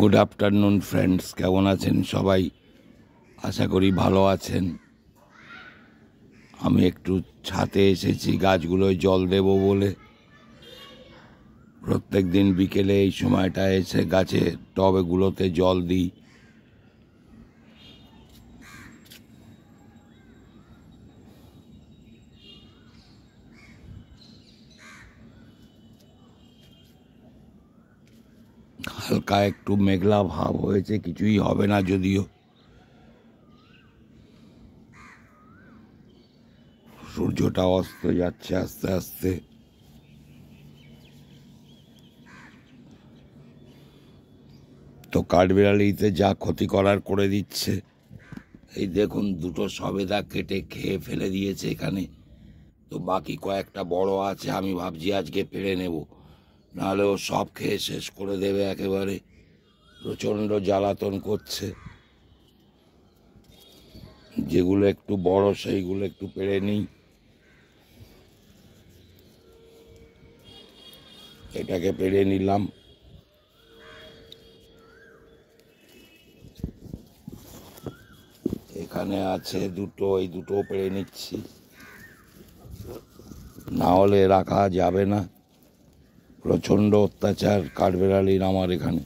Good afternoon friends, কেমন আছেন সবাই? আশা করি ভালো আছেন। আমি একটু ছাদে এসেছি গাছগুলোয় জল দেব বলে। প্রত্যেক দিন বিকেলে এই সময়টা এসে গাছের টবেগুলোতে জল দিই। হালকা একটু মেঘলা ভাব হয়েছে, কিছুই হবে না যদিও। সূর্যটা অস্ত যাচ্ছে আস্তে আস্তে। তো কাঠবিড়ালিতে যা ক্ষতি করার করে দিচ্ছে। এই দেখুন, দুটো সবেদা কেটে খেয়ে ফেলে দিয়েছে এখানে। তো বাকি কয়েকটা বড় আছে, আমি ভাবছি আজকে পেড়ে নেব, নাহলে ও সব খেয়ে শেষ করে দেবে একেবারে। প্রচণ্ড জ্বালাতন করছে। যেগুলো একটু বড় সেইগুলো একটু পেড়ে নিই। এটাকে পেড়ে নিলাম। এখানে আছে দুটো, এই দুটো পেড়ে নিচ্ছি, না হলে রাখা যাবে না। প্রচণ্ড অত্যাচার কাঠবেড়ালির আমার এখানে।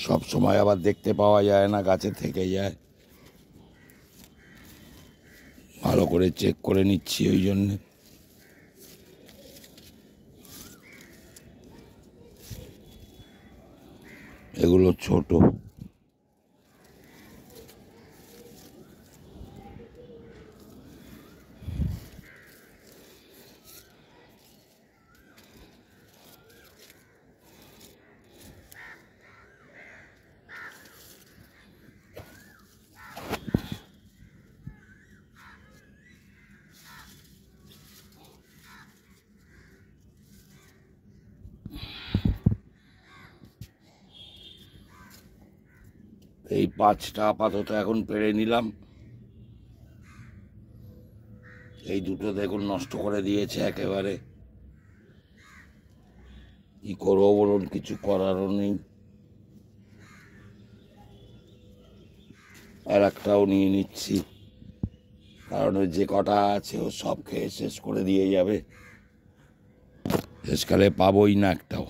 সব সময় আবার দেখতে পাওয়া যায় না, গাছে থেকে যায়। ভালো করে চেক করে নিচ্ছি ওই জন্যে। এগুলো ছোট। এই 5টা আপাতত এখন পেড়ে নিলাম। এই দুটো দেখুন নষ্ট করে দিয়েছে একেবারে। কি করবো বলুন, কিছু করারও নেই। আর একটাও নিয়ে নিচ্ছি, কারণ ওই যে কটা আছে ও সব খেয়ে শেষ করে দিয়ে যাবে। শেষকালে পাবোই না একটাও।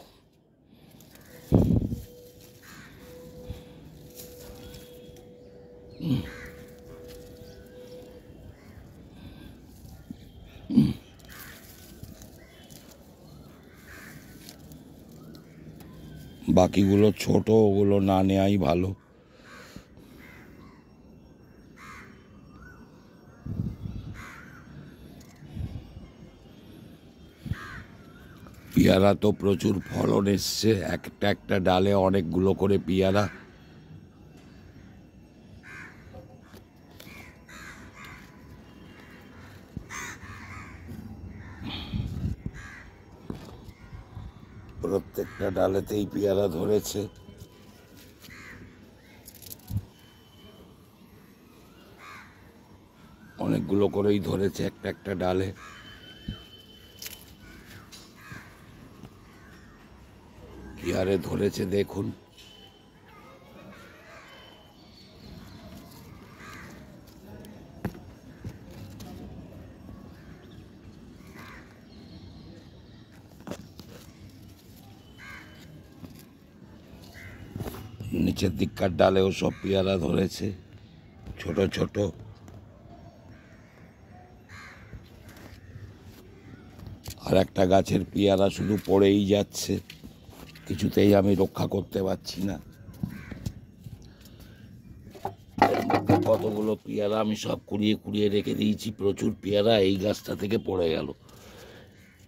বাকিগুলো ছোট, ওগুলো না নেওয়াই ভালো। পেয়ারা তো প্রচুর ফলন এসছে, একটা একটা ডালে অনেকগুলো করে পেয়ারা। প্রত্যেকটা ডালেতেই পেয়ারা ধরেছে। অনেকগুলো করেই ধরেছে একটা একটা ডালে। কি হারে ধরেছে দেখুন। নিচের দিককার ডালেও সব পেয়ারা ধরেছে, ছোট ছোট। আর একটা গাছের পেয়ারা শুধু পড়েই যাচ্ছে, কিছুতেই আমি রক্ষা করতে পারছি না। কতগুলো পেয়ারা আমি সব কুড়িয়ে কুড়িয়ে রেখে দিয়েছি, প্রচুর পেয়ারা এই গাছটা থেকে পড়ে গেল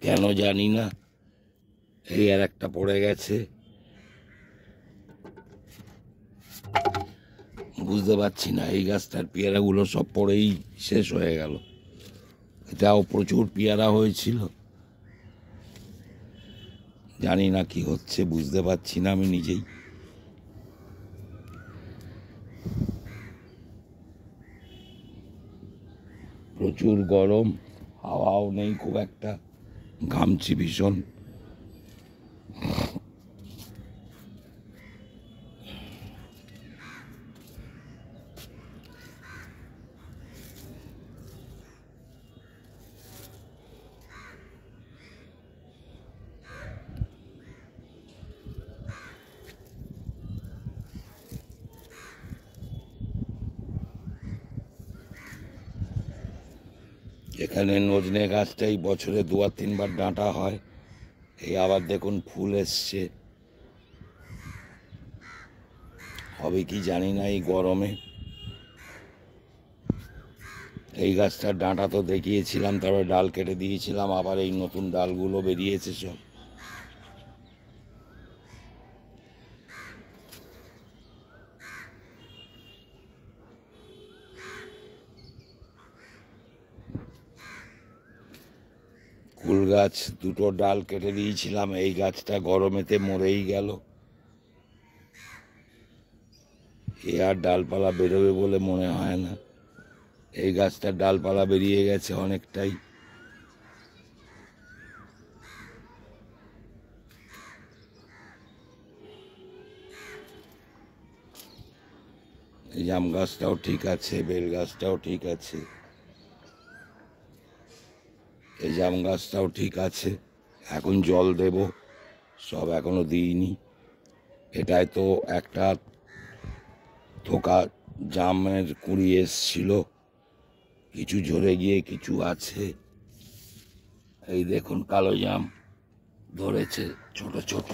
কেন জানি না। এই আর একটা পড়ে গেছে, বুঝতে পারছি না। এই গাছটার পেয়ারাগুলো সব পড়েই শেষ হয়ে গেল। এটাও প্রচুর পেয়ারা হয়েছিল, জানি না কি হচ্ছে, বুঝতে পারছি না আমি নিজেই। প্রচুর গরম, হাওয়াও নেই খুব একটা, ঘামছি ভীষণ। এখানে নজনে গাছটাই বছরে 2 আর 3 বার ডাঁটা হয়। এই আবার দেখুন ফুল এসছে, হবে কি জানি না এই গরমে। এই গাছটার ডাঁটা তো দেখিয়েছিলাম, তারপরে ডাল কেটে দিয়েছিলাম, আবার এই নতুন ডালগুলো বেরিয়েছে সব। কুল গাছ 2টো ডাল কেটে দিয়েছিলাম, এই গাছটা গরমেতে মরেই গেল। এ আর ডালপালা বেরোবে বলে মনে হয় না। এই গাছটার ডালপালা বেরিয়ে গেছে অনেকটাই। এই জাম গাছটাও ঠিক আছে, বেল গাছটাও ঠিক আছে, এই জাম গাছটাও ঠিক আছে। এখন জল দেব, সব এখনো দিইনি। এটায় তো একটা থোকা জামের কুড়ি এসছিল, কিছু ঝরে গিয়ে কিছু আছে। এই দেখুন কালো জাম ধরেছে ছোট ছোট,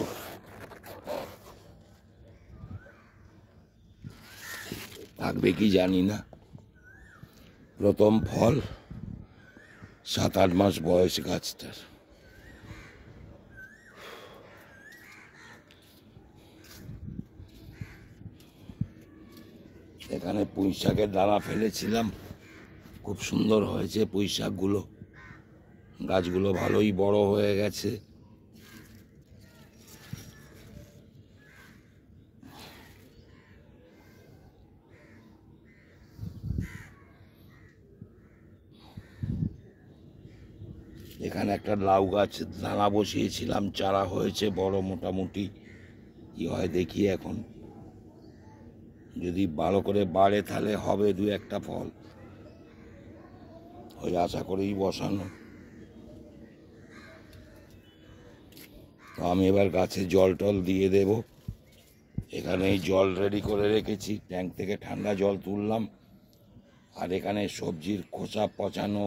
থাকবে কি জানি না। প্রথম ফল, 7-8 মাস বয়স গাছটার। এখানে পুঁই শাকের দানা ফেলেছিলাম, খুব সুন্দর হয়েছে পুঁই শাকগুলো, গাছগুলো ভালোই বড় হয়ে গেছে। এখানে একটা লাউ গাছ দানা বসিয়েছিলাম, চারা হয়েছে বড় মোটামুটি, কি হয় দেখি এখন। যদি ভালো করে বাড়ে তাহলে হবে 2-1টা ফল, ওই আশা করেই বসানো। তো আমি এবার গাছে জল টল দিয়ে দেব। এখানেই জল রেডি করে রেখেছি, ট্যাঙ্ক থেকে ঠান্ডা জল তুললাম। আর এখানে সবজির খোসা পচানো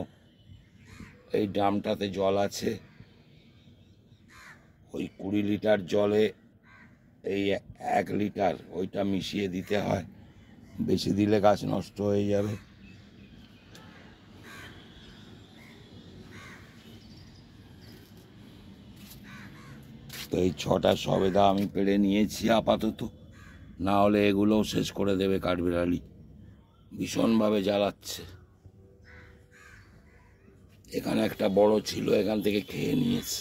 এই ড্রামটাতে জল আছে, ওই 20 লিটার জলে এই 1 লিটার ওইটা মিশিয়ে দিতে হয়, বেশি দিলে গাছ নষ্ট হয়ে যাবে। তো এই 6টা সবেদা আমি পেড়ে নিয়েছি আপাতত, না হলে এগুলোও শেষ করে দেবে কাঠবিড়ালি, ভীষণভাবে জ্বালাচ্ছে। এখানে একটা বড় ছিল, এখান থেকে খেয়ে নিয়েছে।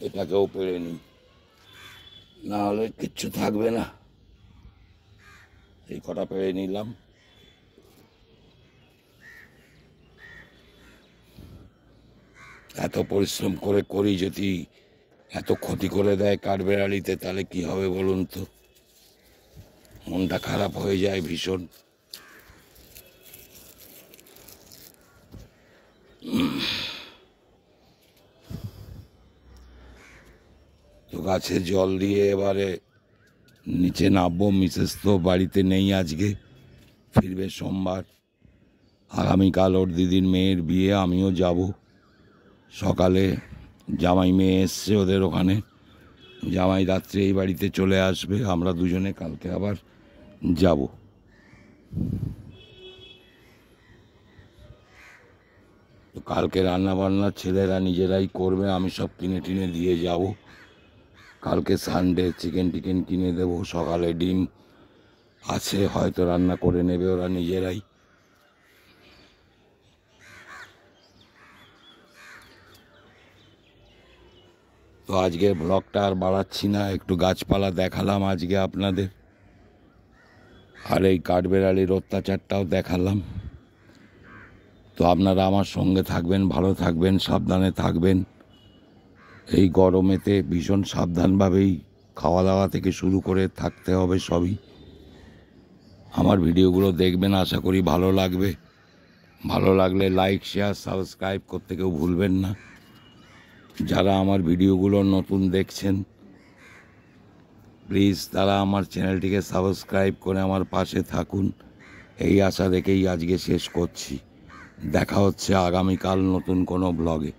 এটাকেও পেড়ে নিই, না হলে কিচ্ছু থাকবে না। এই কটা পেড়ে নিলাম। এত পরিশ্রম করে করি, যদি এত ক্ষতি করে দেয় কাঠবিড়ালিতে তাহলে কি হবে বলুন তো, মনটা খারাপ হয়ে যায় ভীষণ। তো গাছে জল দিয়ে এবারে নিচে নামবো। মিসেস তো বাড়িতে নেই আজকে, ফিরবে সোমবার। আগামীকাল ওর দিদির মেয়ের বিয়ে, আমিও যাব। সকালে জামাই মেয়ে এসছে ওদের ওখানে, জামাই রাত্রে এই বাড়িতে চলে আসবে, আমরা দুজনে কালকে আবার যাব। তো কালকে রান্নাবান্না ছেলেরা নিজেরাই করবে, আমি সব কিনে টিনে দিয়ে যাব। কালকে সানডে, চিকেন টিকেন কিনে দেবো। সকালে ডিম আছে, হয়তো রান্না করে নেবে ওরা নিজেরাই। তো আজকে ব্লগটা আর বাড়াচ্ছি না, একটু গাছপালা দেখালাম আজকে আপনাদের, আর এই কাঠবেড়ালির অত্যাচারটাও দেখালাম। তো আপনারা আমার সঙ্গে থাকবেন, ভালো থাকবেন, সাবধানে থাকবেন। এই গরমেতে ভীষণ সাবধানভাবেই খাওয়া দাওয়া থেকে শুরু করে থাকতে হবে সবই। আমার ভিডিওগুলো দেখবেন, আশা করি ভালো লাগবে। ভালো লাগলে লাইক, শেয়ার, সাবস্ক্রাইব করতে কেউ ভুলবেন না। যারা আমার ভিডিওগুলো নতুন দেখছেন, প্লিজ তারা আমার চ্যানেলটিকে সাবস্ক্রাইব করে আমার পাশে থাকুন। এই আশা রেখেই আজকে শেষ করছি। দেখা হচ্ছে আগামীকাল নতুন কোনো ব্লগে।